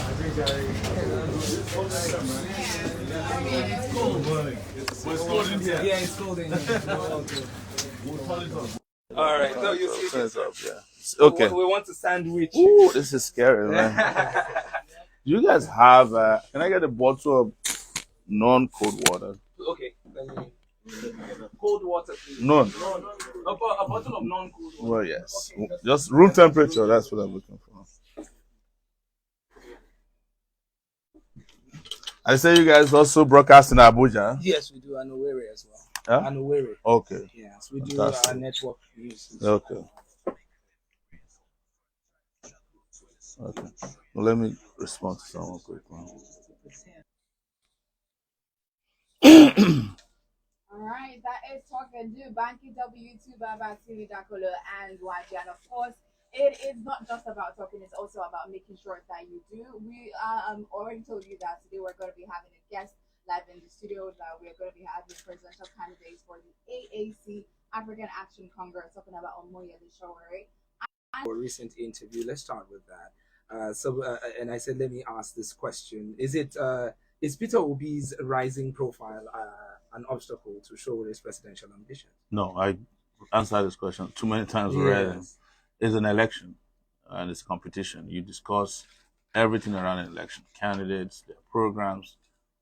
It's cold. It's cold in here. Yeah, it's cold in here. All right. No, you see Turns up, yeah. Okay. we want to sandwich. Ooh, this is scary, man. Do you guys have? Can I get a bottle of non-cold water? Okay. Cold water, please. None. A bottle of non-cold water. Well, yes. Okay. Just room temperature. That's what I'm looking for. I say you guys also broadcast in Abuja. Yes, we do. And Omoyele as well. Huh? And Omoyele. Okay. Yes, we do Fantastic. our network news. Okay. Okay. Well, let me respond to someone quickly. All right, that is Talk and Do. Banky W2 Baba TV Dakolo and YG. And of course, it is not just about talking, it's also about making sure that you do. We already told you that today we're going to be having a guest live in the studio, that we're going to be having presidential candidates for the AAC African Action Congress, talking about Omoyele Sowore. A recent interview. Let's start with that. And I said, let me ask this question: is Peter Obi's rising profile an obstacle to Sowore's presidential ambition? No, I answered this question too many times already. Yes. It's an election and it's a competition. You discuss everything around an election: candidates, their programs,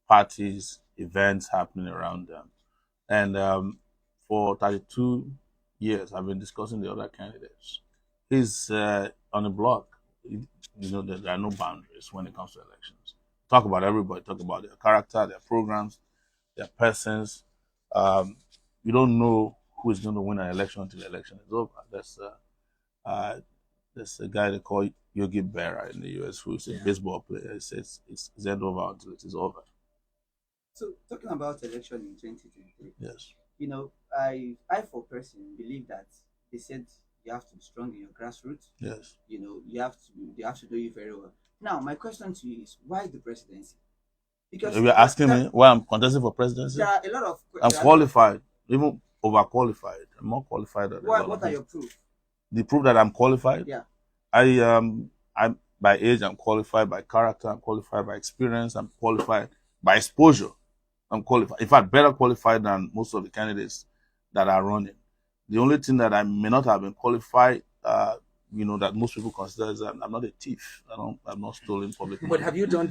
parties, events happening around them. And for 32 years, I've been discussing the other candidates. He's on the block. You know that there are no boundaries when it comes to elections. Talk about everybody. Talk about their character, their programs, their persons. You don't know who is going to win an election until the election is over. There's a guy they call Yogi Berra in the US who's a baseball player. He says it's end over until it is over. So talking about election in 2023, yes, you know, I for person believe that they said you have to be strong in your grassroots. yes. You know, they have to do it very well. Now, my question to you is, why the presidency? Because You're asking me why I'm contesting for presidency? There are a lot of. I'm qualified, even overqualified. I'm more qualified than what are your proof? The proof that I'm qualified? Yeah. I'm by age, I'm qualified. By character, I'm qualified. By experience, I'm qualified. By exposure, I'm qualified. In fact, better qualified than most of the candidates that are running. The only thing that I may not have been qualified, that most people consider is that I'm not a thief. I'm not stealing public money. But have you done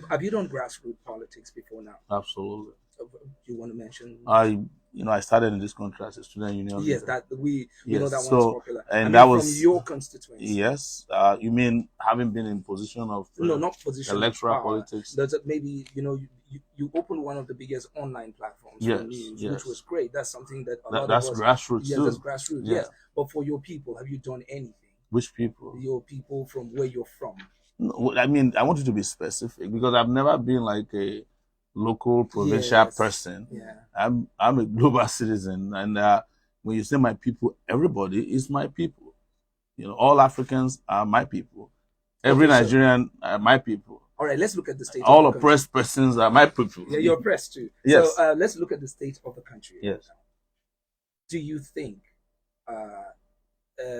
grassroots politics before now? Absolutely. Do you want to mention? I started in this country as a student union. Yes, leader. that we yes. know that so, one's popular. And that was from your constituency. Yes. You mean having been in position of no, not position. Electoral politics. Does it maybe you opened one of the biggest online platforms for news, which was great. That's something that a lot that's of us, grassroots. Yes, too. that's grassroots. Yeah. Yes, but for your people, have you done anything? Which people? Your people from where you're from. No, I mean, I want you to be specific because I've never been like a local provincial person. Yeah. I'm a global citizen, and when you say my people, everybody is my people. All Africans are my people. Every Nigerian are my people. All right, let's look at the state. All oppressed persons are my people. Yeah, you're oppressed too. Yes. So let's look at the state of the country. Yes. Do you think,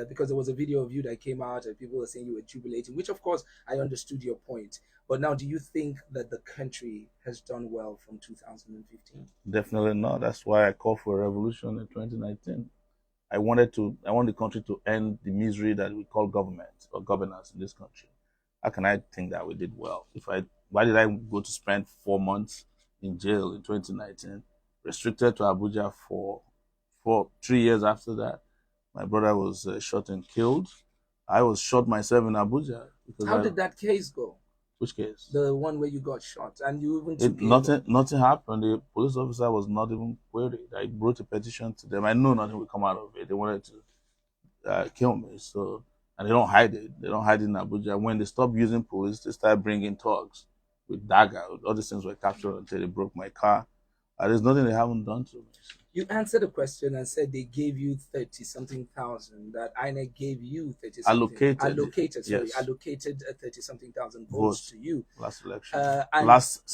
because there was a video of you that came out and people were saying you were jubilating, which of course I understood your point. But now, do you think that the country has done well from 2015? Definitely not. That's why I called for a revolution in 2019. I want the country to end the misery that we call government or governance in this country. How can I think that we did well? Why did I go to spend 4 months in jail in 2019, restricted to Abuja for 3 years after that? My brother was shot and killed. I was shot myself in Abuja. How did that case go? Which case? The one where you got shot and you even took nothing happened. The police officer was not even queried. I wrote a petition to them. I know nothing would come out of it. They wanted to kill me. So, and they don't hide it. They don't hide it in Abuja. When they stopped using police, they started bringing thugs with dagger. All these things were captured until they broke my car. There's nothing they haven't done to me. You answered a question and said they gave you 30-something thousand. That INEC gave you 30-something. Allocated 30-something thousand votes to you. Last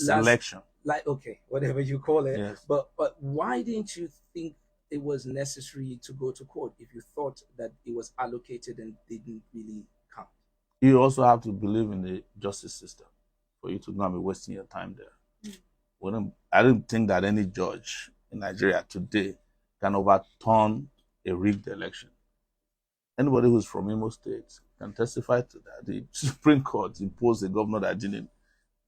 election. Okay, whatever you call it. Yes. But why didn't you think it was necessary to go to court if you thought that it was allocated and didn't really count? You also have to believe in the justice system for you to go and be wasting your time there. I don't think that any judge in Nigeria today can overturn a rigged election. Anybody who's from Imo State can testify to that. The Supreme Court imposed a governor that didn't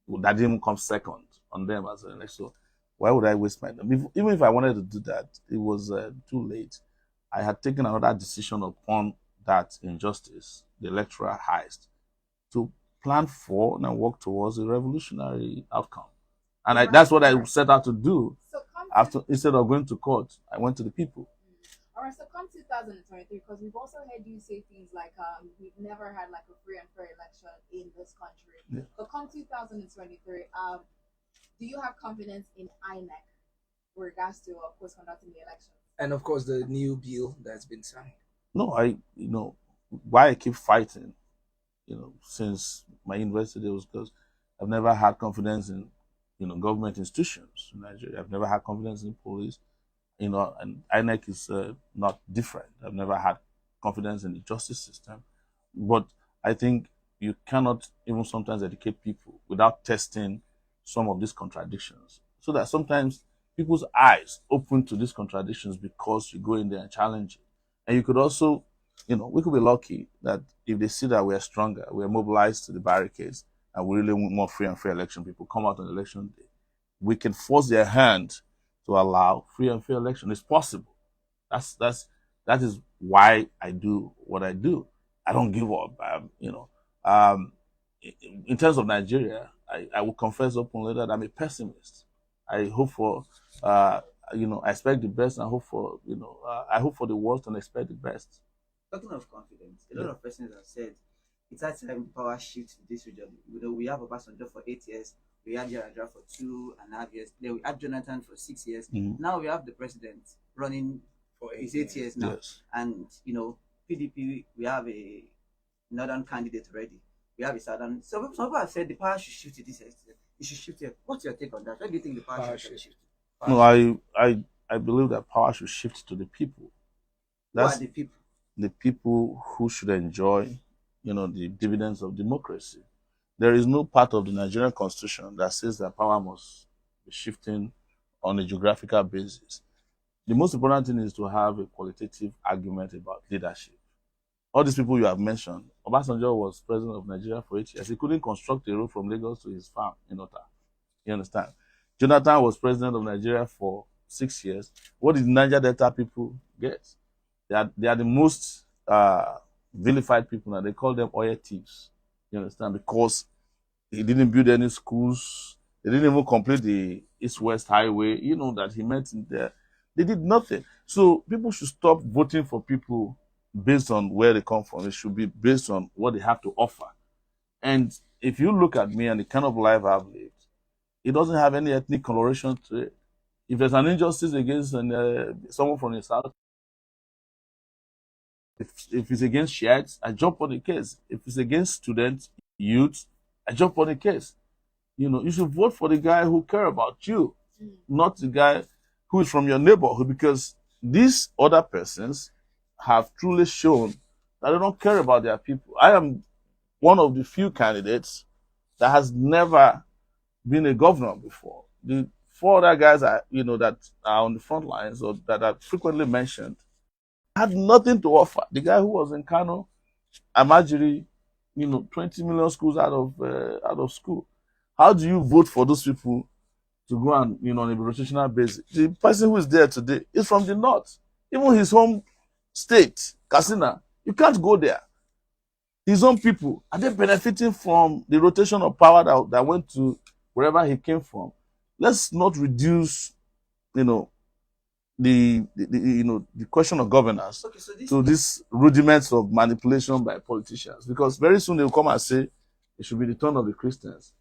even come second on them as an election. So why would I waste my time? Even if I wanted to do that, it was too late. I had taken another decision upon that injustice, the electoral heist, to plan for and work towards a revolutionary outcome. And that's what I set out to do. So instead of going to court, I went to the people. All right, so come 2023, because we've also heard you say things like we've never had like a free and fair election in this country. Yeah. But come 2023, do you have confidence in INEC with regards to, of course, conducting the election? And of course, the new bill that's been signed. No, why I keep fighting, since my university was because I've never had confidence in, government institutions in Nigeria. I've never had confidence in police, and INEC is not different. I've never had confidence in the justice system. But I think you cannot even sometimes educate people without testing some of these contradictions. So that sometimes people's eyes open to these contradictions because you go in there and challenge it. And you could also, we could be lucky that if they see that we're stronger, we're mobilized to the barricades, and we really want more free and fair election, people come out on election day, we can force their hand to allow free and fair election. It's possible. That is why I do what I do. I don't give up. In terms of Nigeria, I will confess openly that I'm a pessimist. I hope for, I expect the best and hope for, I hope for the worst and expect the best. Talking of confidence, a lot of persons have said it's at time power shift to this region. We have Obasanjo for 8 years. We had Yar'Adua for 2.5 years. Then we had Jonathan for 6 years. Mm-hmm. Now we have the president running for 8 years now. Yes. And, PDP, we have a northern candidate already. We have a southern. So some people have said the power should shift to this extent. It should shift here. What's your take on that? Why do you think the power should shift? No, I believe that power should shift to the people. Who are the people? The people who should enjoy, the dividends of democracy. There is no part of the Nigerian constitution that says that power must be shifting on a geographical basis. The most important thing is to have a qualitative argument about leadership. All these people you have mentioned, Obasanjo was president of Nigeria for 8 years. He couldn't construct a road from Lagos to his farm in Ota. You understand? Jonathan was president of Nigeria for 6 years. What did Niger Delta people get? They are the most vilified people now. They call them oil thieves. You understand? Because he didn't build any schools. They didn't even complete the East-West Highway. That he met in there. They did nothing. So people should stop voting for people based on where they come from. It should be based on what they have to offer. And if you look at me and the kind of life I've lived, it doesn't have any ethnic coloration to it. If there's an injustice against someone from the South, if it's against Shiites, I jump on the case. If it's against students, youth, I jump on the case. You should vote for the guy who cares about you, not the guy who is from your neighborhood, because these other persons have truly shown that they don't care about their people. I am one of the few candidates that has never been a governor before. The 4 other guys that are on the front lines or that are frequently mentioned had nothing to offer. The guy who was in Kano, Amajiri, 20 million schools out of school. How do you vote for those people to go and, on a rotational basis? The person who is there today is from the north. Even his home state, Katsina, you can't go there. His own people, are they benefiting from the rotation of power that went to wherever he came from? Let's not reduce, the question of governance to these rudiments of manipulation by politicians, because very soon they'll come and say it should be the turn of the Christians,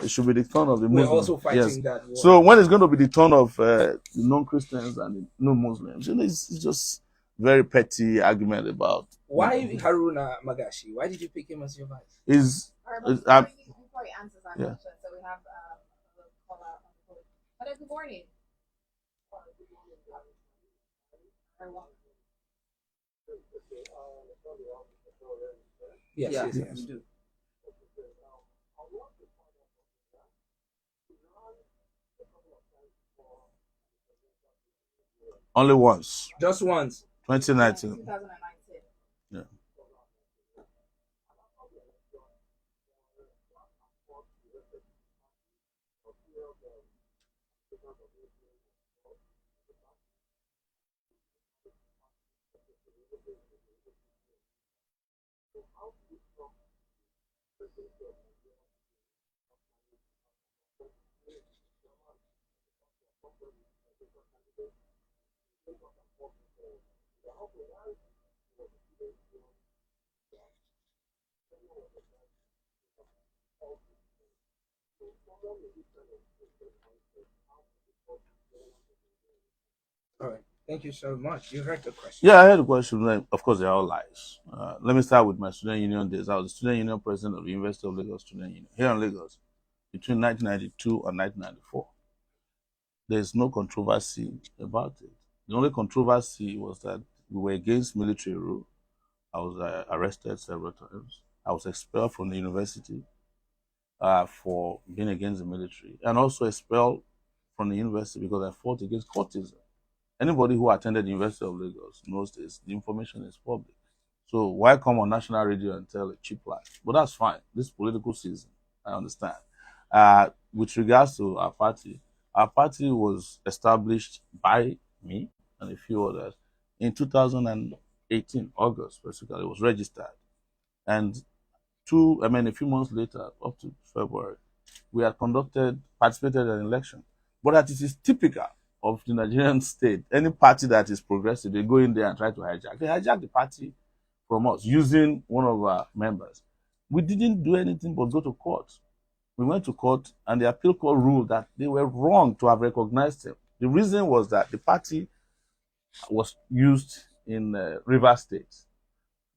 it should be the turn of the Muslims. We're also fighting that war. So when it's going to be the turn of the non-Christians and the non-Muslims, it's just very petty argument about why Haruna Magashi. Why did you pick him as your vice? Before he answers that question, so we have a call out on the board. Hello, good morning. Yes, Yeah, yes, yes. we do. Only once. Just once. 2019. 2019. Yeah. All right. Thank you so much. You heard the question. Yeah, I had a question. Of course, they're all lies. Let me start with my student union days. I was the student union president of the University of Lagos Student Union here in Lagos between 1992 and 1994. There's no controversy about it. The only controversy was that we were against military rule. I was arrested several times. I was expelled from the university for being against the military, and also expelled from the university because I fought against courtism. Anybody who attended the University of Lagos knows this. The information is public. So why come on national radio and tell a cheap lie? But that's fine. This political season, I understand. With regards to our party was established by me and a few others in 2018, August, basically. It was registered. And a few months later, up to February, we had participated in an election. But that it is typical of the Nigerian state. Any party that is progressive, they go in there and try to hijack. They hijacked the party from us using one of our members. We didn't do anything but go to court. We went to court and the appeal court ruled that they were wrong to have recognized him. The reason was that the party was used in Rivers State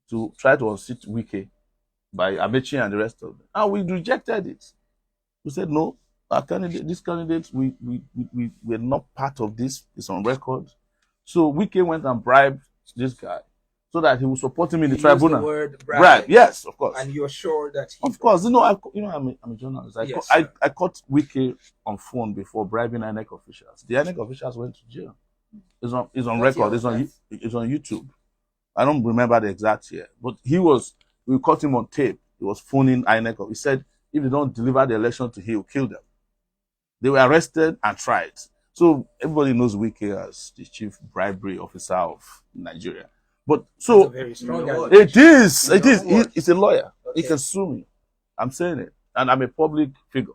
to try to unseat Wike by Amechi and the rest of them. And we rejected it. We said, no, this candidate, we were not part of this. It's on record. So Wike went and bribed this guy so that he would support him in the tribunal. The word bribe. Yes, of course. And you're sure that of course, I'm a journalist. I caught Wike on phone before bribing INEC officials. The INEC officials went to jail. It's on record. It's on YouTube. I don't remember the exact year, but we caught him on tape. He was phoning INEC. He said if they don't deliver the election to him, he'll kill them. They were arrested and tried. So everybody knows Wike as the chief bribery officer of Nigeria. But so very strong it is. He's a lawyer. Okay. He can sue me. I'm saying it. And I'm a public figure.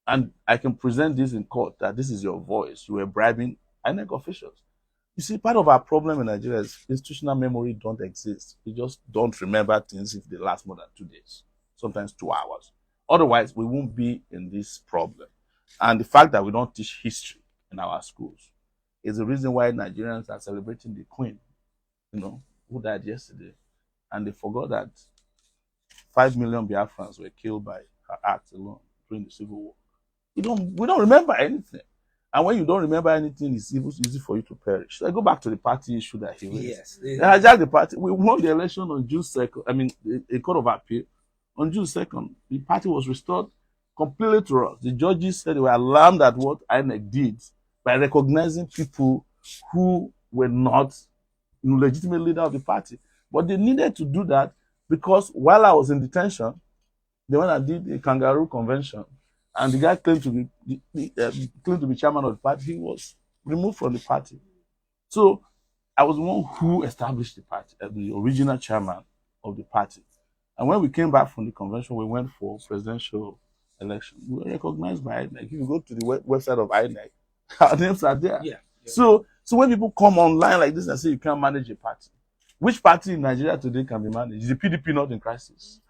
And I can present this in court that this is your voice. You were bribing INEC officials. You see, part of our problem in Nigeria is institutional memory don't exist. We just don't remember things if they last more than 2 days, sometimes 2 hours. Otherwise, we won't be in this problem. And the fact that we don't teach history in our schools is the reason why Nigerians are celebrating the Queen, who died yesterday. And they forgot that 5 million Biafrans were killed by her act alone during the Civil War. We don't remember anything. And when you don't remember anything, it's easy for you to perish. So I go back to the party issue that he raised. Yes. They hijacked the party. We won the election on June 2nd. A court of appeal. On June 2nd, the party was restored completely to us. The judges said they were alarmed at what INEC did by recognizing people who were not legitimate leader of the party. But they needed to do that because while I was in detention, they went and did a kangaroo convention. And the guy claimed to be chairman of the party. He was removed from the party. So I was the one who established the party, the original chairman of the party. And when we came back from the convention, we went for presidential election. We were recognized by INEC. If you go to the website of INEC, our names are there. Yeah. So when people come online like this and say you can't manage a party, which party in Nigeria today can be managed? Is the PDP not in crisis?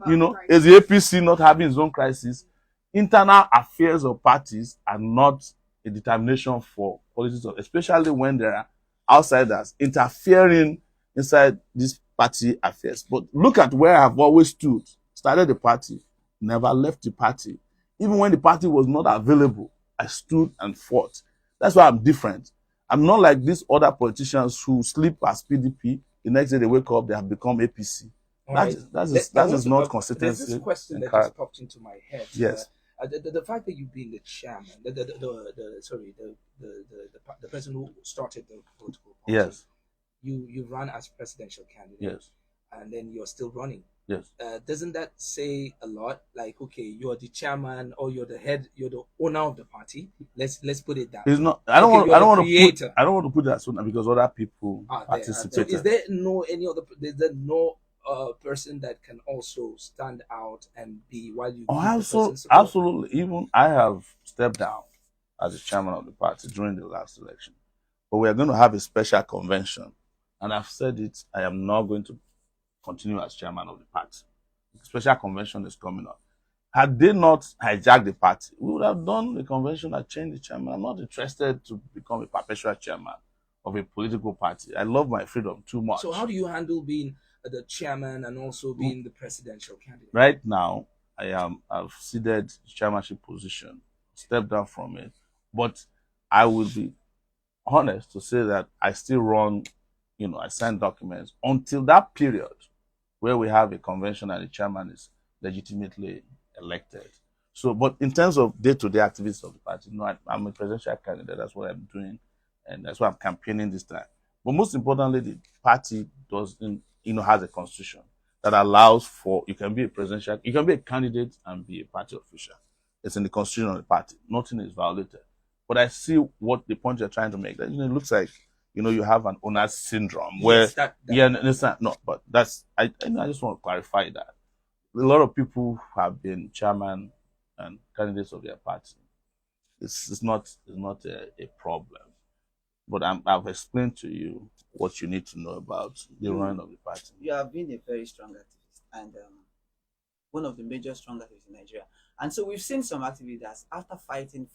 Is the APC not having its own crisis? Internal affairs of parties are not a determination for politics, especially when there are outsiders interfering inside these party affairs. But look at where I've always stood. Started the party, never left the party. Even when the party was not available, I stood and fought. That's why I'm different. I'm not like these other politicians who sleep as PDP. The next day they wake up, they have become APC. That is not consistency. There's this question that just popped into my head. Yes. The fact that you've been the chairman, the person who started the political party, Yes, you run as presidential candidate, yes, and then you're still running. yes. Doesn't that say a lot? Like, okay, you're the chairman or you're the head, you're the owner of the party. Let's put it that It's way. not. I don't Okay, want. you're I don't the want to put. creator. I don't want to put that soon because other people There. So participated. is there no any other? Is there no person that can also stand out and be while you Oh, give the person support? absolutely. Even I have stepped down as the chairman of the party during the last election. But we are going to have a special convention. And I've said it, I am not going to continue as chairman of the party. The special convention is coming up. Had they not hijacked the party, we would have done the convention and changed the chairman. I'm not interested to become a perpetual chairman of a political party. I love my freedom too much. So how do you handle being the chairman and also being the presidential candidate? Right now, I've ceded the chairmanship position, stepped down from it, but I will be honest to say that I still run, I sign documents until that period where we have a convention and the chairman is legitimately elected. So, but in terms of day-to-day activities of the party, I'm a presidential candidate. That's what I'm doing, and that's why I'm campaigning this time. But most importantly, the party doesn't, has a constitution that allows for you can be a candidate and be a party official. It's in the constitution of the party. Nothing is violated. But I see what the point you're trying to make. That it looks like you have an owner's syndrome where Yes, that. understand. No, but that's I just want to clarify that a lot of people have been chairman and candidates of their party. It's not a problem. But I've explained to you what you need to know about the running of the party. You have been a very strong activist and one of the major strong activists in Nigeria. And so we've seen some activists after fighting.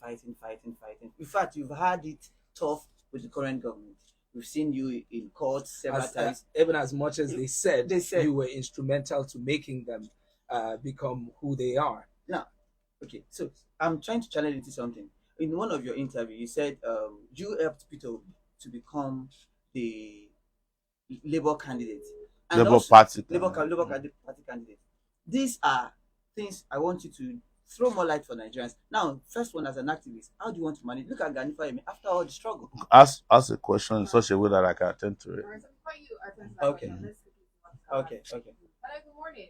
In fact, you've had it tough with the current government. We've seen you in court several times. Even as much as they said you were instrumental to making them become who they are. Now, okay, so I'm trying to challenge you to something. In one of your interviews, you said you helped Peter to become the Labour candidate. And Labour Party Party candidate. These are things I want you to throw more light for Nigerians. Now, first one, as an activist, how do you want to manage? Look at Ganifa Emi after all the struggle. Ask a question in such a way that I can attend to it. Okay. Okay. Hello, good morning.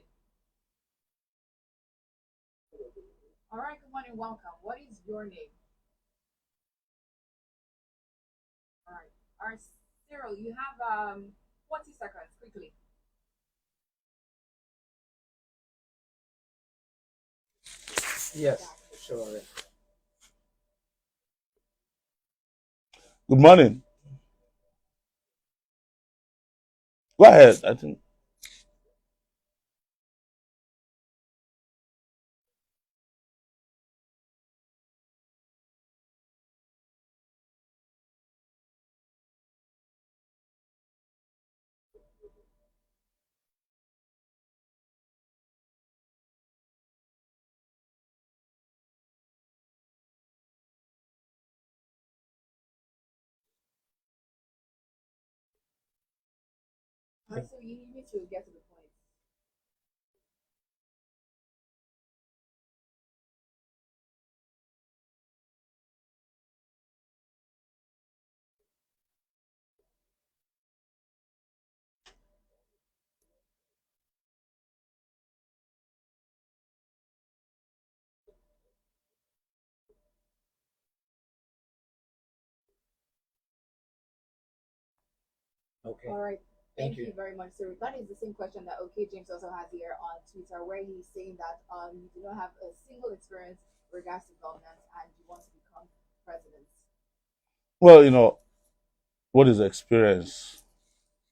All right, good morning, welcome. What is your name? All right, Cyril, you have 40 seconds, quickly. Yes, sure. Good morning. Go ahead. I think. All right, so you need to get to the point. Okay. All right. Thank Thank you. you very much, sir. That is the same question that OK James also has here on Twitter, where he's saying that you do not have a single experience with regards to governance and you want to become president. Well, what is experience?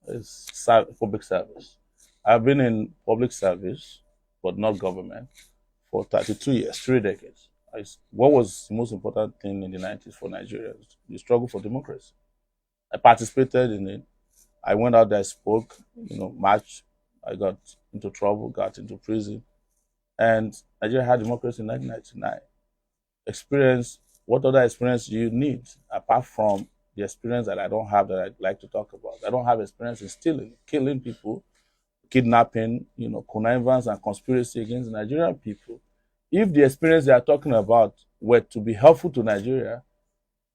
Is public service. I've been in public service, but not government, for 32 years, 3 decades. What was the most important thing in the 90s for Nigerians? The struggle for democracy. I participated in it. I went out there, spoke, marched. I got into trouble, got into prison. And Nigeria had democracy in 1999. Experience, what other experience do you need apart from the experience that I don't have that I'd like to talk about? I don't have experience in stealing, killing people, kidnapping, connivance and conspiracy against the Nigerian people. if the experience they are talking about were to be helpful to Nigeria,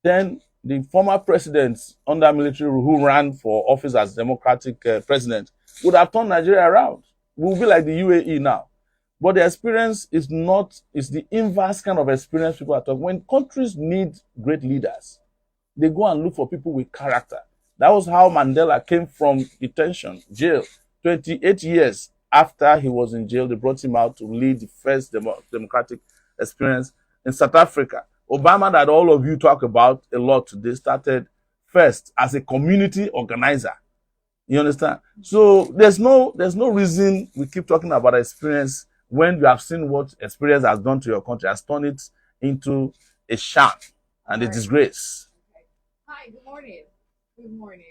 then the former presidents under military rule who ran for office as democratic president would have turned Nigeria around. We will be like the UAE now. But the experience is not, it's the inverse kind of experience people are talking. When countries need great leaders, they go and look for people with character. That was how Mandela came from detention, jail. 28 years after he was in jail, they brought him out to lead the first democratic experience in South Africa. Obama, that all of you talk about a lot today, started first as a community organizer. You understand? So there's no reason we keep talking about experience when you have seen what experience has done to your country, has turned it into a sham and a disgrace. Okay. Hi, good morning. Good morning.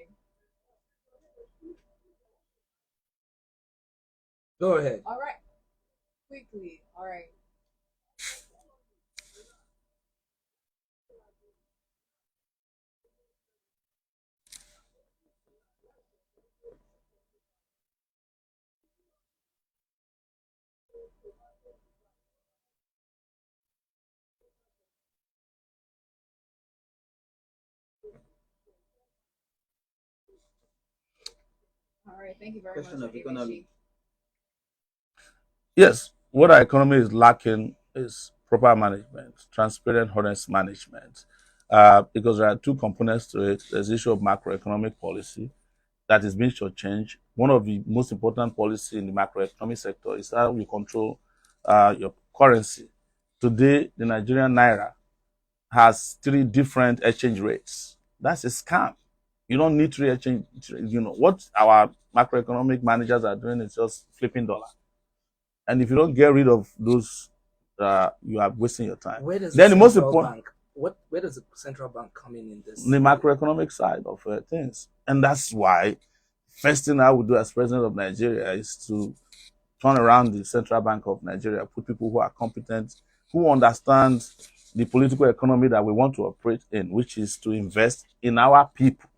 Go ahead. All right. Quickly. All right. All right. Thank you very Question much, of economy. Richie. Yes, what our economy is lacking is proper management, transparent, honest management. Because there are two components to it. There's the issue of macroeconomic policy that is being shortchanged. One of the most important policy in the macroeconomic sector is how you control your currency. Today, the Nigerian naira has 3 different exchange rates. That's a scam. You don't need 3 exchange. You know what our macroeconomic managers are doing is just flipping dollar. And if you don't get rid of those, you are wasting your time. Where does Then the most central important, bank? Where does the central bank come in this? the macroeconomic side of things, and that's why first thing I would do as president of Nigeria is to turn around the Central Bank of Nigeria, put people who are competent, who understand the political economy that we want to operate in, which is to invest in our people.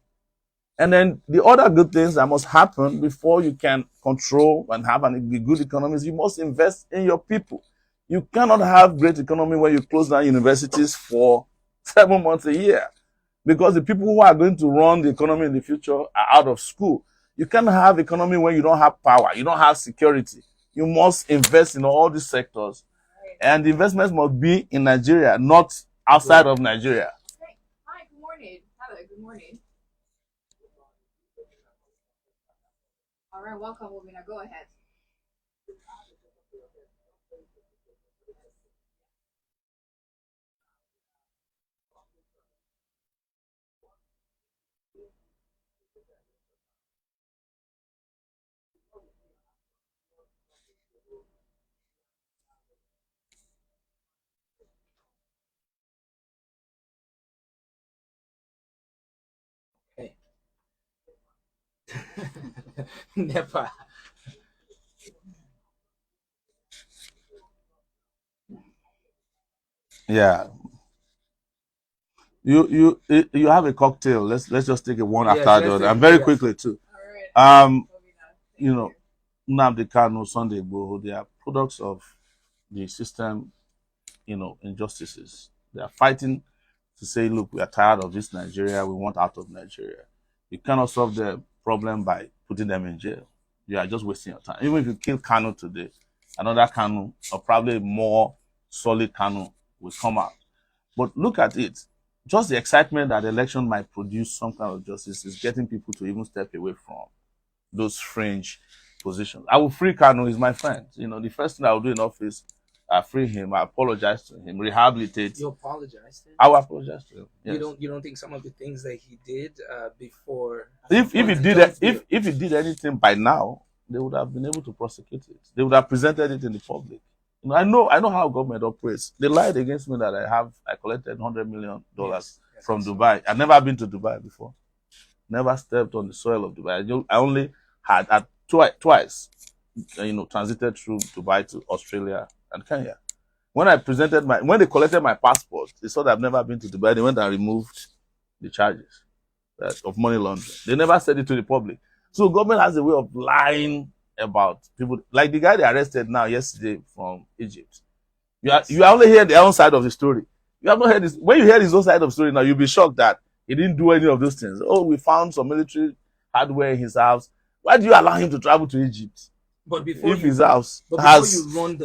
And then the other good things that must happen before you can control and have a good economy is you must invest in your people. You cannot have great economy when you close down universities for 7 months a year, because the people who are going to run the economy in the future are out of school. You can't have economy when you don't have power, you don't have security. You must invest in all these sectors. And the investments must be in Nigeria, not outside of Nigeria. Okay. Hi, good morning. Hello, good morning. All right, welcome, Womina. Go ahead. Hey. Never. Yeah. You have a cocktail. Let's just take it one Yes, after let's the other, take and it, very yes. quickly too. All right. Um, Womina, you thank know, Nnamdi Kanu, Sunday Igboho, they are products of the system, injustices. They are fighting to say, look, we are tired of this Nigeria, we want out of Nigeria. You cannot solve the problem by putting them in jail. You are just wasting your time. Even if you kill Kanu today, another Kanu, or probably more solid Kanu, will come out. But look at it. Just the excitement that the election might produce some kind of justice is getting people to even step away from those fringe positions. I will free Kanu, he's my friend. The first thing I will do in office, I free him, I apologize to him, rehabilitate. You apologize to him? I will apologize to him. Yes. You don't think some of the things that he did before? If he did anything by now, they would have been able to prosecute it. They would have presented it in the public. I know how government operates. They lied against me that I collected $100 million Yes, from yes. Dubai. I've never been to Dubai before. Never stepped on the soil of Dubai. I only had twice, transited through Dubai to Australia and Kenya. When they collected my passport, they saw that I've never been to Dubai. They went and removed the charges of money laundering. They never said it to the public. So government has a way of lying about people. Like the guy they arrested now yesterday from Egypt. You only hear their own side of the story. You have not heard this. When you hear his own side of the story now, you'll be shocked that he didn't do any of those things. Oh, we found some military hardware in his house. Why do you allow him to travel to Egypt? But before If his house before has, you run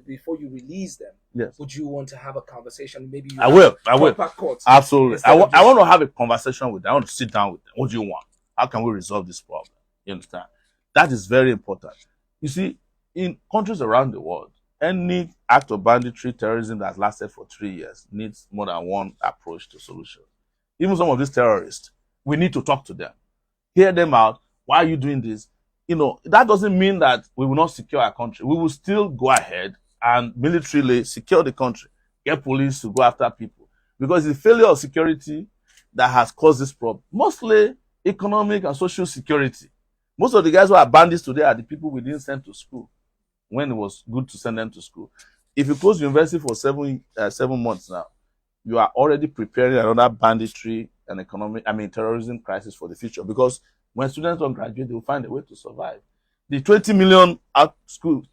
before you release them, yes, would you want to have a conversation? Maybe you I will. court Absolutely. I instead of want to have a conversation with them. I want to sit down with them. What do you want? How can we resolve this problem? You understand? That is very important. You see, in countries around the world, any act of banditry, terrorism that lasted for 3 years needs more than one approach to solution. Even some of these terrorists, we need to talk to them, hear them out. Why are you doing this? You know, that doesn't mean that we will not secure our country. We will still go ahead and militarily secure the country, get police to go after people. Because it's the failure of security that has caused this problem. Mostly economic and social security. Most of the guys who are bandits today are the people we didn't send to school when it was good to send them to school. If you close university for 7 months now, you are already preparing another banditry and terrorism crisis for the future. Because when students don't graduate, they will find a way to survive. The 20 million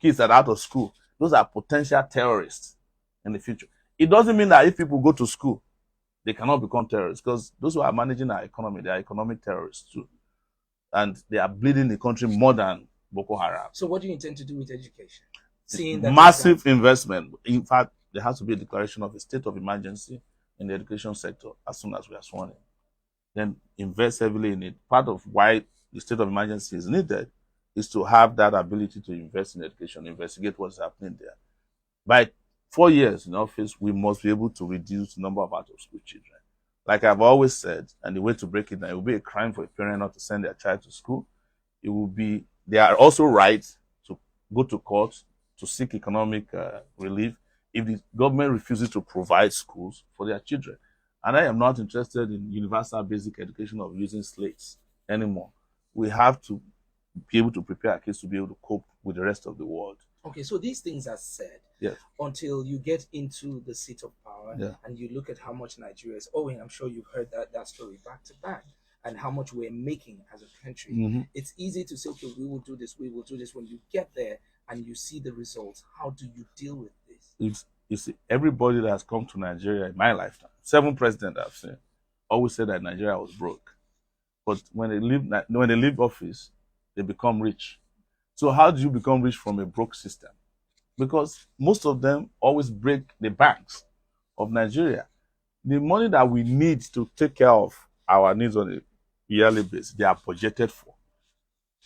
kids that are out of school, those are potential terrorists in the future. It doesn't mean that if people go to school, they cannot become terrorists, because those who are managing our economy, they are economic terrorists too. And they are bleeding the country more than Boko Haram. So what do you intend to do with education? Seeing that massive investment. In fact, there has to be a declaration of a state of emergency in the education sector as soon as we are sworn in. Then invest heavily in it. Part of why the state of emergency is needed is to have that ability to invest in education, investigate what's happening there. By 4 years in office, we must be able to reduce the number of out-of-school children. Like I've always said, and the way to break it down, it will be a crime for a parent not to send their child to school. It will be, they are also right to go to court to seek economic relief if the government refuses to provide schools for their children. And I am not interested in universal basic education of using slates anymore. We have to be able to prepare our kids to be able to cope with the rest of the world. Okay, so these things are said, yes, until you get into the seat of power, yeah, and you look at how much Nigeria is owing. I'm sure you've heard that story back to back, and how much we're making as a country. Mm-hmm. It's easy to say, okay, we will do this, we will do this. When you get there and you see the results, how do you deal with this? You see, everybody that has come to Nigeria in my lifetime, 7 presidents I've seen, always said that Nigeria was broke. But when they leave office, they become rich. So how do you become rich from a broke system? Because most of them always break the banks of Nigeria. The money that we need to take care of our needs on a yearly basis, they are budgeted for.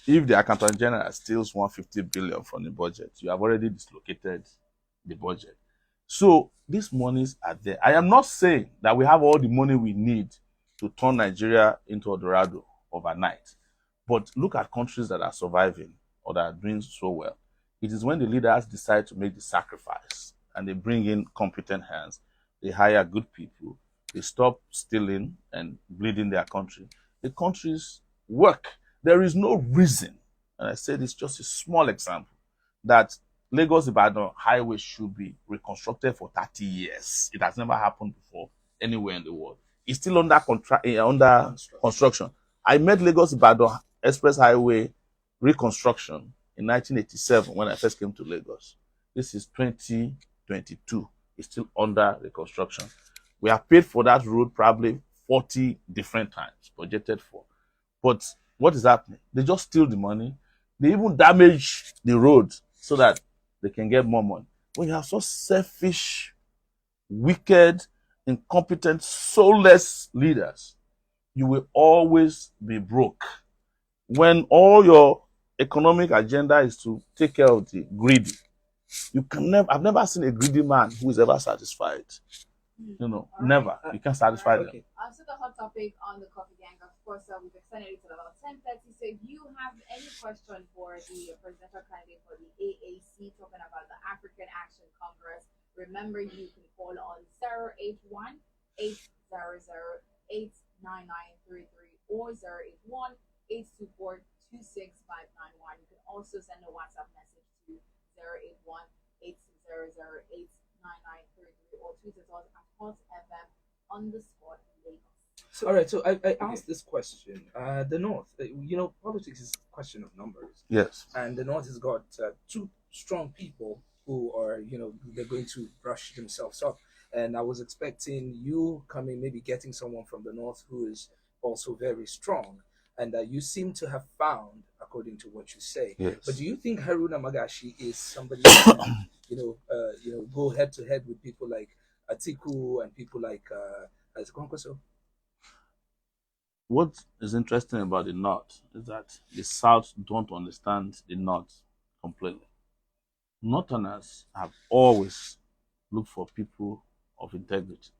If the accountant general steals 150 billion from the budget, you have already dislocated the budget. So these monies are there. I am not saying that we have all the money we need to turn Nigeria into Eldorado overnight. But look at countries that are surviving or that are doing so well. It is when the leaders decide to make the sacrifice and they bring in competent hands, they hire good people, they stop stealing and bleeding their country. The countries work. There is no reason, and I say this just a small example, that Lagos-Ibadan highway should be reconstructed for 30 years. It has never happened before anywhere in the world. It's still under construction. I met Lagos-Ibadan Express Highway reconstruction in 1987 when I first came to Lagos. This is 2022. It's still under reconstruction. We have paid for that road probably 40 different times, budgeted for. But what is happening? They just steal the money. They even damage the road so that they can get more money. When you have such selfish, wicked, incompetent, soulless leaders, you will always be broke. When all your economic agenda is to take care of the greedy, I've never seen a greedy man who is ever satisfied. You know, never. You can't satisfy them. So the hot topic on the coffee gang, of course, we've extended it to about 10:30. So if you have any question for the presidential candidate for the AAC, talking about the African Action Congress, remember you can call on 081 800 89933 or 081 824 26591. You can also send a WhatsApp message to 081 800 89933 or tweet us at @HotFM_Lagos. So, all right. So I asked this question. The North, politics is a question of numbers. Yes. And the North has got 2 strong people who are, they're going to brush themselves up. And I was expecting you coming, maybe getting someone from the north who is also very strong. And you seem to have found, according to what you say. Yes. But do you think Haruna Magashi is somebody who can, go head to head with people like Atiku and people like Kwankwaso? What is interesting about the North is that the South don't understand the North completely. Northerners have always looked for people of integrity.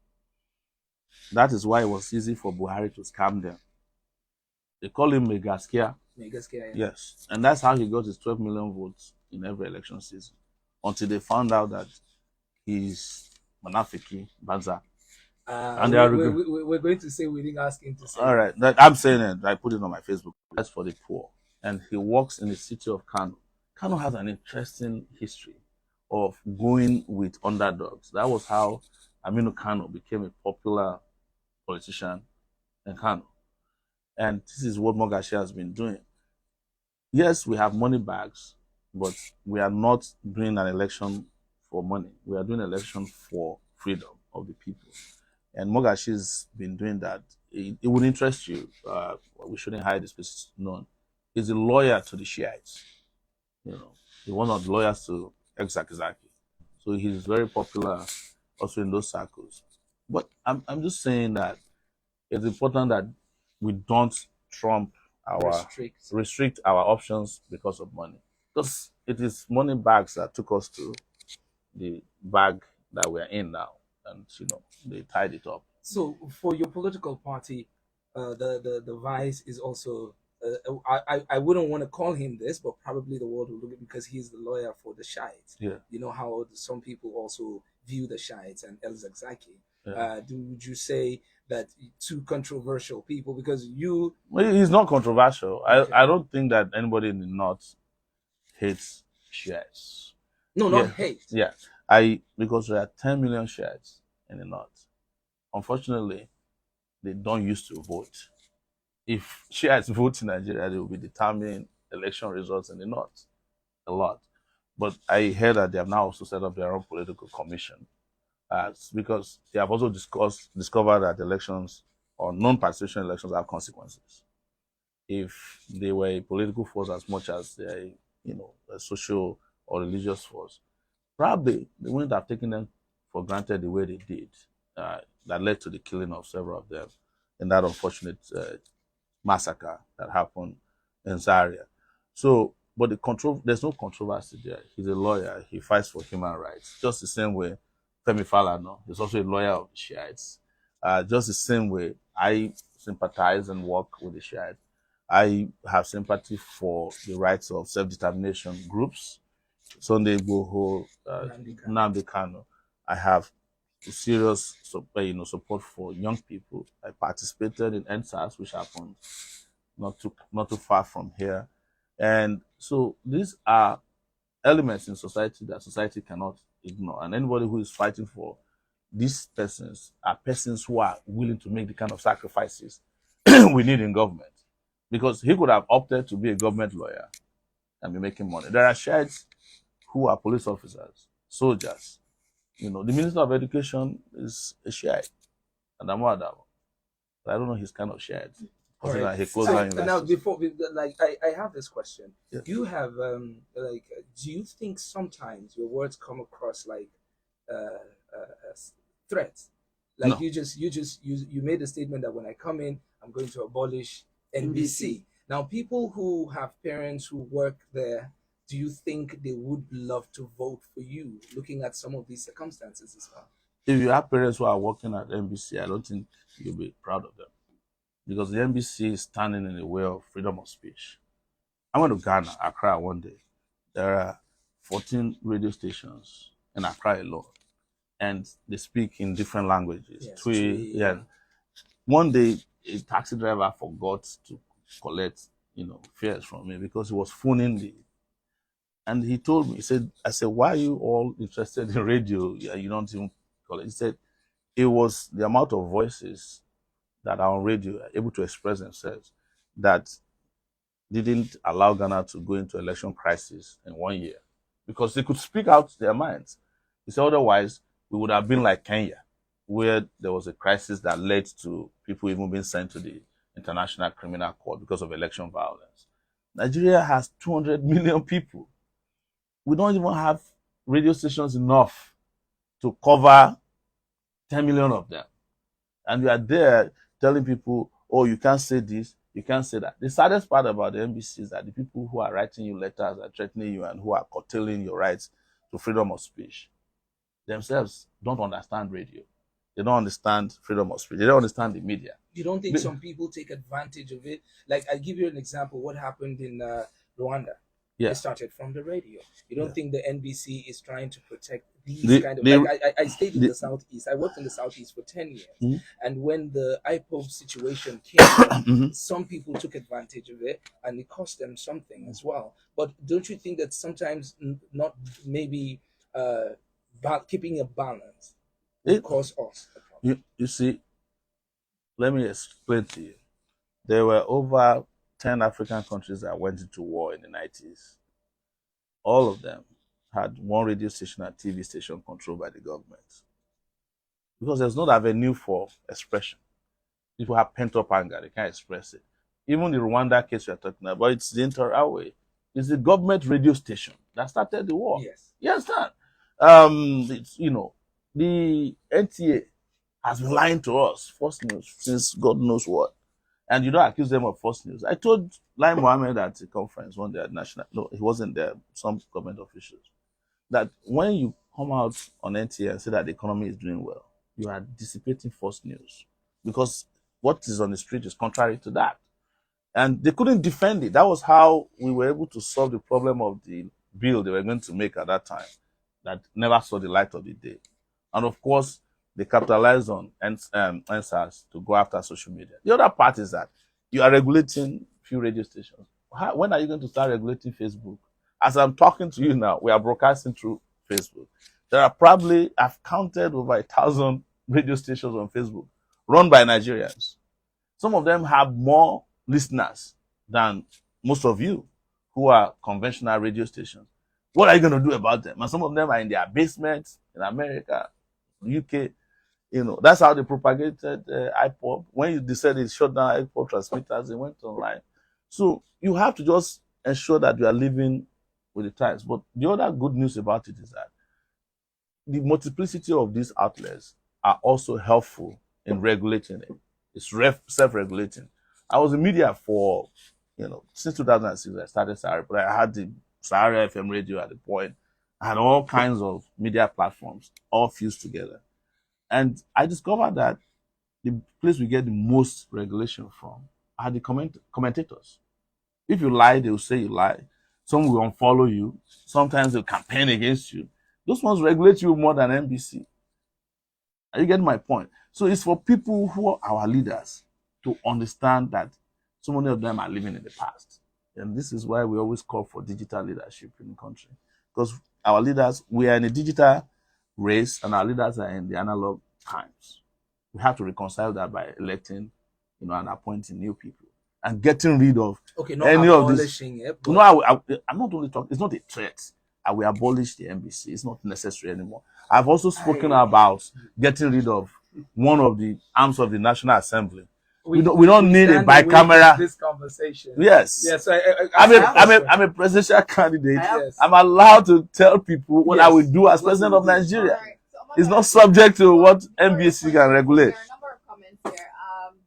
That is why it was easy for Buhari to scam them. They call him Megaskia. Megaskia, yeah. Yes. And that's how he got his 12 million votes in every election season. Until they found out that he's Manafiki, Banza. And we're going to say we didn't ask him to say. All right. I'm saying it. I put it on my Facebook. That's for the poor. And he works in the city of Kano. Kano has an interesting history of going with underdogs. That was how Aminu Kano became a popular politician in Kano. And this is what Mogashi has been doing. Yes, we have money bags, but we are not doing an election for money. We are doing an election for freedom of the people. And Mogashi's been doing that. It would interest you. We shouldn't hide this because known. He's a lawyer to the Shiites. He's one of the lawyers to ex-Zakizaki. So he's very popular also in those circles. But I'm just saying that it's important that we don't restrict our options because of money. Because it is money bags that took us to the bag that we're in now. And they tied it up. So for your political party, the vice is also I wouldn't want to call him this, but probably the world will look at because he's the lawyer for the Shiites. Yeah. You know how some people also view the Shiites and El Zakzaki. Yeah. Would you say that two controversial people because you? Well, he's not controversial. Okay. I don't think that anybody in the North hates Shiites. No, not hate. Yeah. Because there are 10 million Shiites in the North. Unfortunately, they don't used to vote. If Shiites vote in Nigeria, they will be determining election results in the North a lot. But I heard that they have now also set up their own political commission because they have also discovered that elections or non-participation elections have consequences. If they were a political force as much as they're, a social or religious force, probably they wouldn't have taken them for granted the way they did. That led to the killing of several of them in that unfortunate massacre that happened in Zaria. So, but there's no controversy there. He's a lawyer. He fights for human rights. Just the same way Femi Falana is also a lawyer of the Shiites. Just the same way I sympathize and work with the Shiites. I have sympathy for the rights of self-determination groups. Sunday Igboho, Nnamdi Kanu. I have serious support for young people. I participated in NSAS, which happened not too far from here. And so these are elements in society that society cannot ignore. And anybody who is fighting for these persons are persons who are willing to make the kind of sacrifices we need in government. Because he could have opted to be a government lawyer and be making money. There are Shiites who are police officers, soldiers. The Minister of Education is a Shiite, and I'm Adamo. I don't know his kind of Shiite. Right. Now, I have this question. Yes. You have do you think sometimes your words come across like threats? Like No. you made a statement that when I come in, I'm going to abolish NBC. Now, people who have parents who work there, do you think they would love to vote for you, looking at some of these circumstances as well? If you have parents who are working at NBC, I don't think you'll be proud of them. Because the NBC is standing in the way of freedom of speech. I went to Ghana, Accra, one day. There are 14 radio stations in Accra alone. And they speak in different languages. Yes, Twi, yeah. One day, a taxi driver forgot to collect, fares from me because he was phoning and he told me, I said, why are you all interested in radio? You don't even call it. He said, it was the amount of voices that are on radio are able to express themselves that didn't allow Ghana to go into election crisis in 1 year. because they could speak out their minds. He said otherwise we would have been like Kenya, where there was a crisis that led to people even being sent to the International Criminal Court because of election violence. Nigeria has 200 million people. We don't even have radio stations enough to cover 10 million of them. And you are there telling people, oh, you can't say this, you can't say that. The saddest part about the NBC is that the people who are writing you letters are threatening you and who are curtailing your rights to freedom of speech themselves don't understand radio. They don't understand freedom of speech. They don't understand the media. You don't think some people take advantage of it? Like, I'll give you an example. What happened in Rwanda? Yeah. It started from the radio. You don't think the NBC is trying to protect these kind of... I stayed in the Southeast. I worked in the Southeast for 10 years. And when the IPOB situation came, some people took advantage of it and it cost them something as well. But don't you think that sometimes not maybe keeping a balance will cause us a problem? You see, let me explain to you. There were over 10 African countries that went into war in the 90s. All of them had one radio station and TV station controlled by the government. Because there's no avenue for expression. People have pent-up anger, they can't express it. Even the Rwanda case you're talking about, it's the Interrailway. It's the government radio station that started the war. Yes. You understand? It's, the NTA has been lying to us, false news, since God knows what. And you don't accuse them of false news. I told Lai Mohammed at a conference one day at National, no, he wasn't there, some government officials, that when you come out on NTA and say that the economy is doing well, you are dissipating false news. Because what is on the street is contrary to that. And they couldn't defend it. That was how we were able to solve the problem of the bill they were going to make at that time that never saw the light of the day. And of course, they capitalized on answers to go after social media. The other part is that you are regulating few radio stations. When are you going to start regulating Facebook? As I'm talking to you now, we are broadcasting through Facebook. There are probably, I've counted over 1,000 radio stations on Facebook run by Nigerians. Some of them have more listeners than most of you who are conventional radio stations. What are you going to do about them? And some of them are in their basements in America, UK. That's how they propagated IPOB. When they said they shut down IPOB transmitters, they went online. So you have to just ensure that you are living with the times. But the other good news about it is that the multiplicity of these outlets are also helpful in regulating it. It's self-regulating. I was in media for, since 2006, I started Sowore, but I had the Sowore FM radio at the point. I had all kinds of media platforms, all fused together. And I discovered that the place we get the most regulation from are the commentators. If you lie, they will say you lie. Some will unfollow you. Sometimes they'll campaign against you. Those ones regulate you more than NBC. Are you getting my point? So it's for people who are our leaders to understand that so many of them are living in the past. And this is why we always call for digital leadership in the country. Because our leaders, we are in a digital race and our leaders are in the analog times. We have to reconcile that by electing, and appointing new people and getting rid of any of this. I'm not only talking, it's not a threat. I will abolish the NBC. It's not necessary anymore. I've also spoken about getting rid of one of the arms of the National Assembly. We don't need a bicameral. This conversation. Yes. Yes. I'm a presidential candidate. Yes. I'm allowed to tell people what I will do as president of Nigeria. Right. So It's not subject to what NBC can regulate. There are a number of comments here.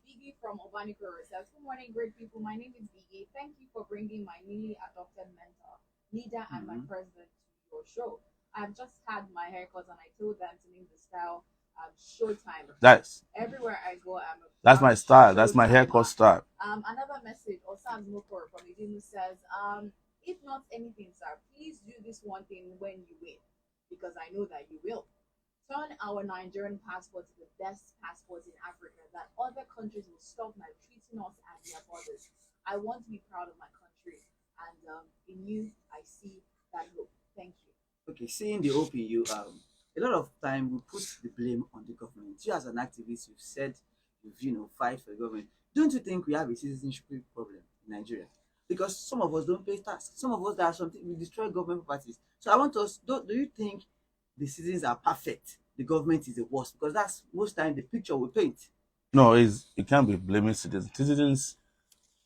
Biggie from Obanikoro says, "Good morning, great people. My name is Biggie. Thank you for bringing my newly adopted mentor, leader, and my president to your show. I've just had my haircut and I told them to name the style Showtime. Everywhere I go, That's my style. That's my haircut style." Another message, Osam Mokor from Idinu says, "If not anything, sir, please do this one thing when you win, because I know that you will. Turn our Nigerian passport to the best passport in Africa, that other countries will stop maltreating us and their borders. I want to be proud of my country, and in you, I see that hope. Thank you." Okay, seeing the OPU, a lot of time we put the blame on the government. You as an activist, you've said you've fight for the government. Don't you think we have a citizenship problem in Nigeria? because some of us don't pay tax. Some of us that are something we destroy government properties. So I want us. Do you think the citizens are perfect? The government is the worst because that's most time the picture we paint. No, is you can't be blaming citizens. Citizens,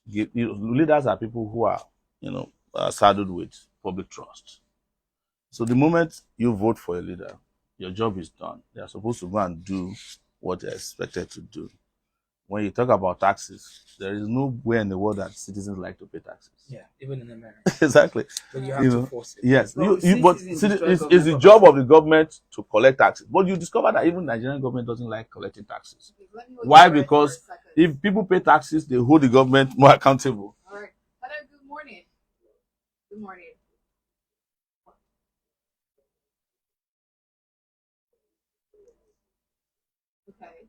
leaders are people who are, saddled with public trust. So the moment you vote for a leader, your job is done. They are supposed to go and do what they're expected to do. When you talk about taxes, there is nowhere in the world that citizens like to pay taxes. Yeah, even in America. Exactly. But you have to force it. Yes. Well, But it's the job of the government to collect taxes. But you discover that even Nigerian government doesn't like collecting taxes. Why? Because if people pay taxes, they hold the government more accountable. All right. Hello, good morning. Good morning. Okay.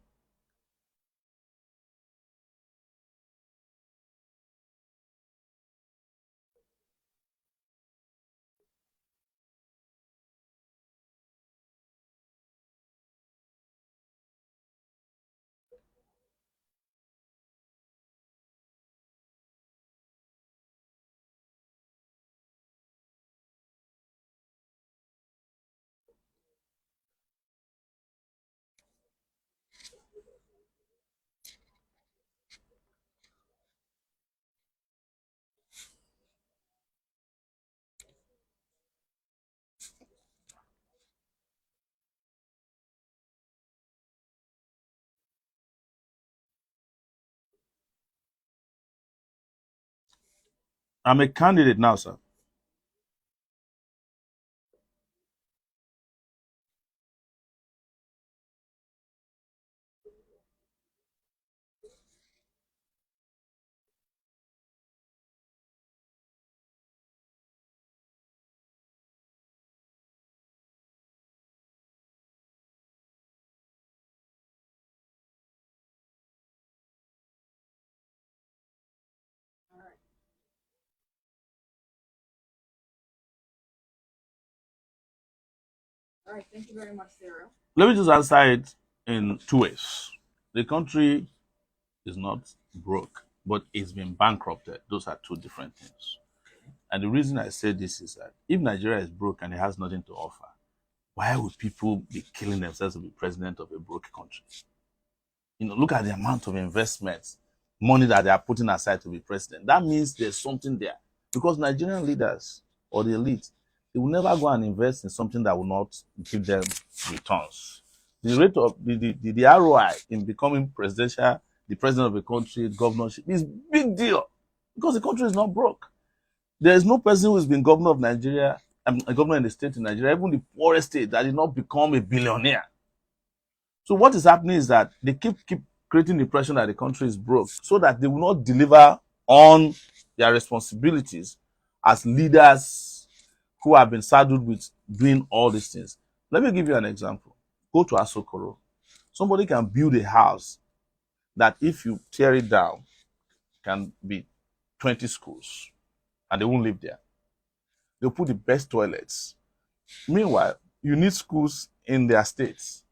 I'm a candidate now, sir. All right. All right. Thank you very much, Sarah. Let me just answer it in two ways. The country is not broke, but it's been bankrupted. Those are two different things. And the reason I say this is that if Nigeria is broke and it has nothing to offer, why would people be killing themselves to be president of a broke country? Look at the amount of investments, money that they are putting aside to be president. That means there's something there. Because Nigerian leaders or the elite, they will never go and invest in something that will not give them returns. The rate of the ROI in becoming the president of a country, governorship is big deal because the country is not broke. There is no person who has been governor of Nigeria, a governor in the state in Nigeria, even the poorest state, that did not become a billionaire. So what is happening is that they keep creating the impression that the country is broke so that they will not deliver on their responsibilities as leaders who have been saddled with doing all these things. Let me give you an example. Go to Asokoro. Somebody can build a house that if you tear it down can be 20 schools and they won't live there. They'll put the best toilets. Meanwhile, you need schools in their states.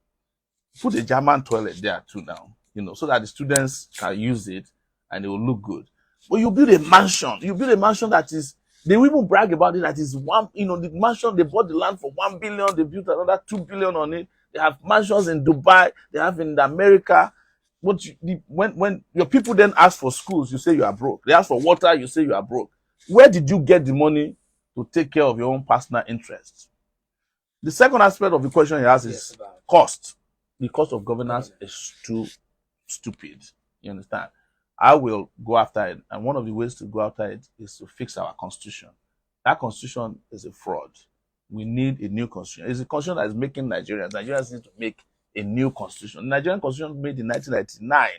Put a German toilet there too now, so that the students can use it and it will look good. But you build a mansion. You build a mansion that is, they will even brag about it, that is one, the mansion, they bought the land for 1 billion, they built another 2 billion on it. They have mansions in Dubai, they have in America. But when your people then ask for schools, you say you are broke. They ask for water, you say you are broke. Where did you get the money to take care of your own personal interests? The second aspect of the question he asks is cost. The cost of governance is too stupid. You understand? I will go after it. And one of the ways to go after it is to fix our constitution. That constitution is a fraud. We need a new constitution. It's a constitution that is making Nigerians. Nigerians need to make a new constitution. The Nigerian constitution made in 1999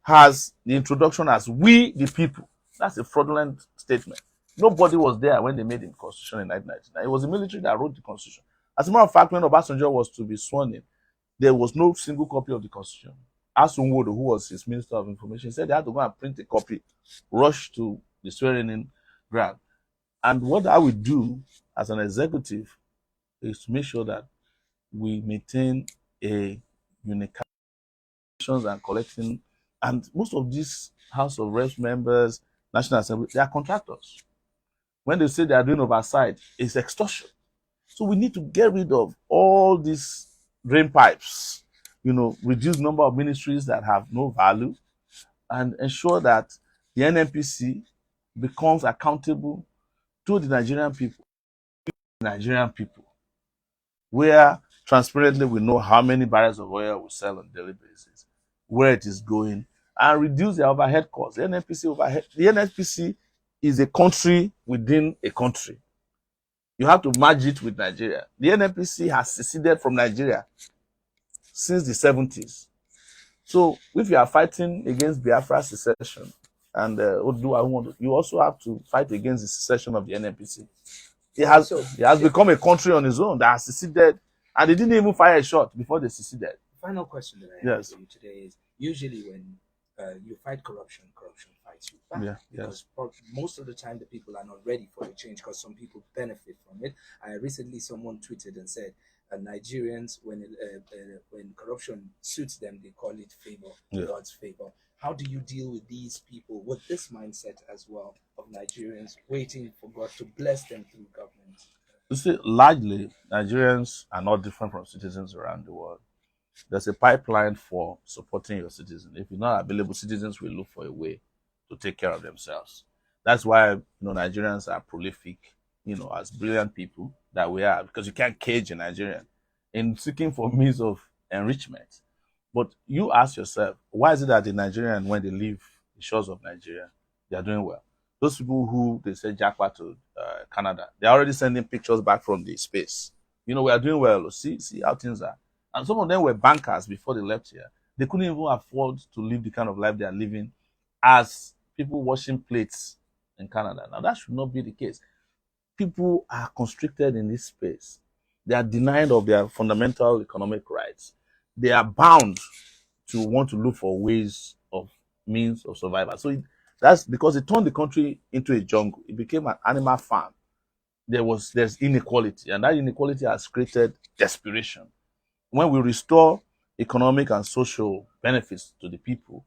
has the introduction as we the people. That's a fraudulent statement. Nobody was there when they made the constitution in 1999. It was the military that wrote the constitution. As a matter of fact, when Obasanjo was to be sworn in, there was no single copy of the constitution. Sowore, who was his minister of information, said they had to go and print a copy, rush to the swearing-in ground. And what I would do as an executive is to make sure that we maintain a unique and collecting, and most of these House of Reps members, National Assembly, they are contractors. When they say they are doing oversight, it's extortion. So we need to get rid of all these drain pipes, reduce number of ministries that have no value, and ensure that the NNPC becomes accountable to the Nigerian people, where transparently we know how many barrels of oil we sell on a daily basis, where it is going, and reduce their overhead costs. The NNPC is a country within a country. You have to merge it with Nigeria. The NNPC has seceded from Nigeria since the 70s. So if you are fighting against Biafra secession and you also have to fight against the secession of the NNPC. It has become a country on its own that has seceded, and they didn't even fire a shot before they seceded. Final question that I have for you today is: usually when you fight corruption, corruption fights you back. Because most of the time the people are not ready for the change because some people benefit from it. Recently, someone tweeted and said, Nigerians, when corruption suits them, they call it favor, God's favor. How do you deal with these people with this mindset as well of Nigerians waiting for God to bless them through government? You see, largely, Nigerians are not different from citizens around the world. There's a pipeline for supporting your citizens. If you're not available, citizens will look for a way to take care of themselves. That's why Nigerians are prolific, as brilliant people that we are, because you can't cage a Nigerian in seeking for means of enrichment. But you ask yourself, why is it that the Nigerian, when they leave the shores of Nigeria, they are doing well? Those people who they say jackpot to Canada, they're already sending pictures back from the space. We are doing well. See how things are. And some of them were bankers before they left here. They couldn't even afford to live the kind of life they are living as people washing plates in Canada. Now, that should not be the case. People are constricted in this space. They are denied of their fundamental economic rights. They are bound to want to look for ways of means of survival. So that's because it turned the country into a jungle. It became an animal farm. There's inequality, and that inequality has created desperation. When we restore economic and social benefits to the people,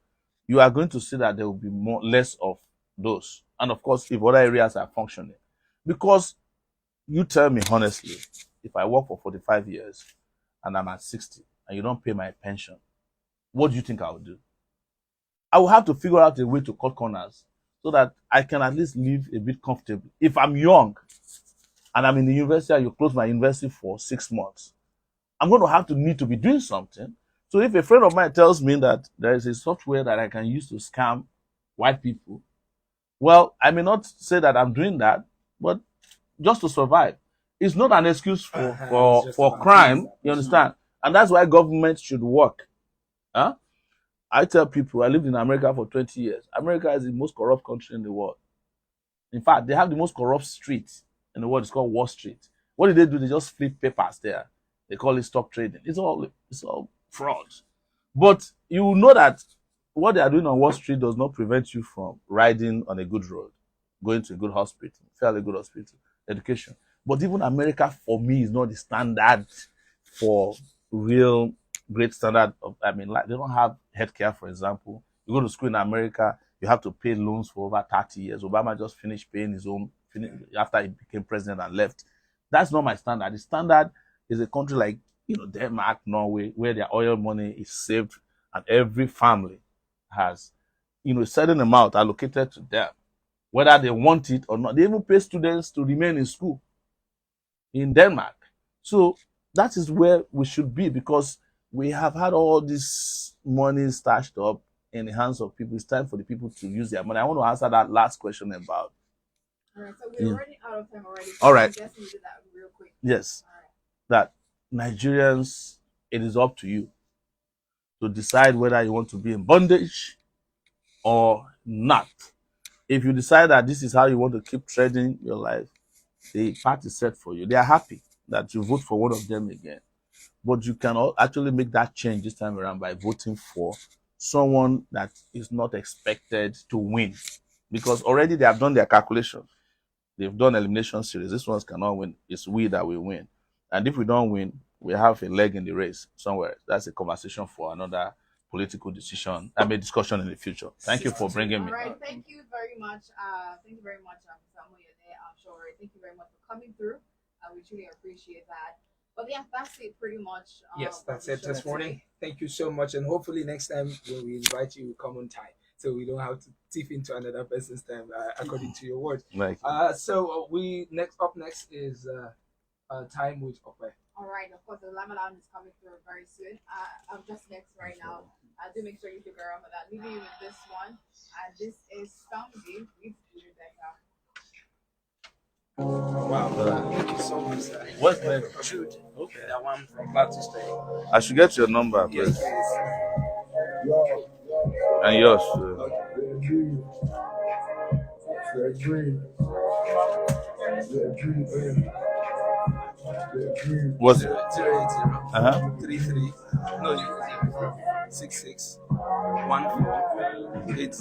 you are going to see that there will be less of those. And of course, if other areas are functioning. Because you tell me honestly, if I work for 45 years and I'm at 60 and you don't pay my pension, what do you think I will do? I will have to figure out a way to cut corners so that I can at least live a bit comfortably. If I'm young and I'm in the university and you close my university for 6 months, I'm going to have to need to be doing something. So if a friend of mine tells me that there is a software that I can use to scam white people, well, I may not say that I'm doing that, but just to survive. It's not an excuse for crime, you understand? And that's why government should work. Huh? I tell people, I lived in America for 20 years. America is the most corrupt country in the world. In fact, they have the most corrupt street in the world. It's called Wall Street. What do? They just flip papers there. They call it stock trading. It's all fraud. But you know that what they are doing on Wall Street does not prevent you from riding on a good road, going to a good hospital, fairly good hospital, education. But even America, for me, is not the standard for real great standard of, like they don't have healthcare, for example. You go to school in America, you have to pay loans for over 30 years. Obama just finished paying his own after he became president and left. That's not my standard. The standard is a country like Denmark, Norway, where their oil money is saved and every family has a certain amount allocated to them, whether they want it or not. They even pay students to remain in school in Denmark. So that is where we should be, because we have had all this money stashed up in the hands of people. It's time for the people to use their money. I want to answer that last question about. All right, so we're running out of time already. So all right. I guess we do that real quick. Yes. All right. That Nigerians, it is up to you to decide whether you want to be in bondage or not. If you decide that this is how you want to keep treading your life, the path is set for you. They are happy that you vote for one of them again. But you can actually make that change this time around by voting for someone that is not expected to win. Because already they have done their calculations. They've done elimination series. This ones cannot win. It's we that will win. And if we don't win, we have a leg in the race somewhere. That's a conversation for another political decision, discussion in the future. Thank you for bringing me. All right, thank you very much. Thank you very much, Mr. Omoyele. Sowore. Thank you very much for coming through. We truly appreciate that. But yeah, that's it pretty much. Yes, that's it this morning. Thank you so much, and hopefully next time when we invite you, come on time, so we don't have to tip into another person's time, according to your words. So we up next is time with Okwe. All right, of course, the Lamalam is coming through very soon. I'm just next right now. Do make sure you stick around for that. Leaving you with this one. This is Somebody with Rebecca. Wow, thank you so much, sir. What's the Jude? Okay, that one from Plateau State. I should get your number, please. Yes. And yours. What's it? 080 33 no 66 14 80